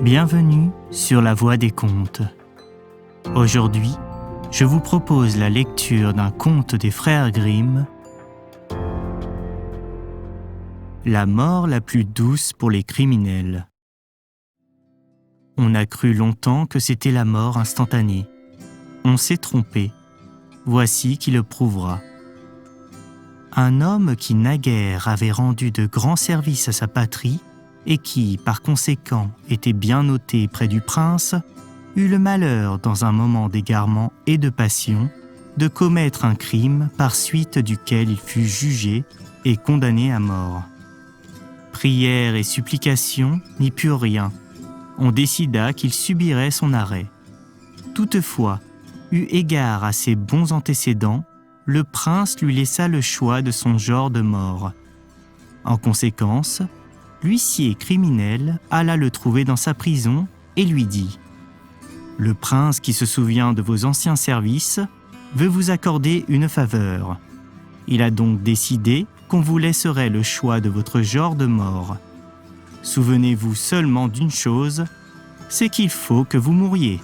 Bienvenue sur la Voie des Contes. Aujourd'hui, je vous propose la lecture d'un conte des frères Grimm, La mort la plus douce pour les criminels. On a cru longtemps que c'était la mort instantanée. On s'est trompé. Voici qui le prouvera. Un homme qui naguère avait rendu de grands services à sa patrie et qui, par conséquent, était bien noté près du prince, eut le malheur, dans un moment d'égarement et de passion, de commettre un crime par suite duquel il fut jugé et condamné à mort. Prières et supplications n'y purent rien. On décida qu'il subirait son arrêt. Toutefois, eu égard à ses bons antécédents, le prince lui laissa le choix de son genre de mort. En conséquence, l'huissier criminel alla le trouver dans sa prison et lui dit « Le prince qui se souvient de vos anciens services veut vous accorder une faveur. Il a donc décidé qu'on vous laisserait le choix de votre genre de mort. Souvenez-vous seulement d'une chose, c'est qu'il faut que vous mouriez. »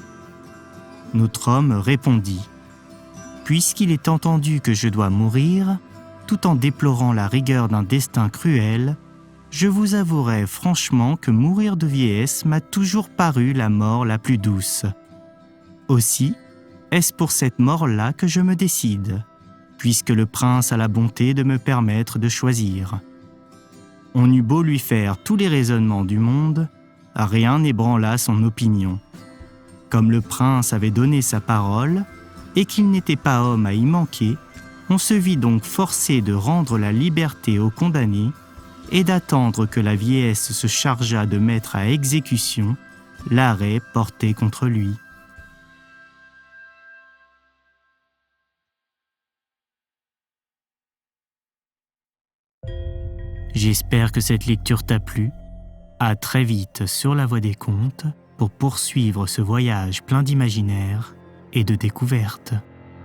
Notre homme répondit « Puisqu'il est entendu que je dois mourir, tout en déplorant la rigueur d'un destin cruel, je vous avouerai franchement que mourir de vieillesse m'a toujours paru la mort la plus douce. Aussi, est-ce pour cette mort-là que je me décide, puisque le prince a la bonté de me permettre de choisir. » On eut beau lui faire tous les raisonnements du monde, rien n'ébranla son opinion. Comme le prince avait donné sa parole, et qu'il n'était pas homme à y manquer, on se vit donc forcé de rendre la liberté au condamné et d'attendre que la vieillesse se chargeât de mettre à exécution l'arrêt porté contre lui. J'espère que cette lecture t'a plu. À très vite sur la Voie des Contes pour poursuivre ce voyage plein d'imaginaire et de découvertes.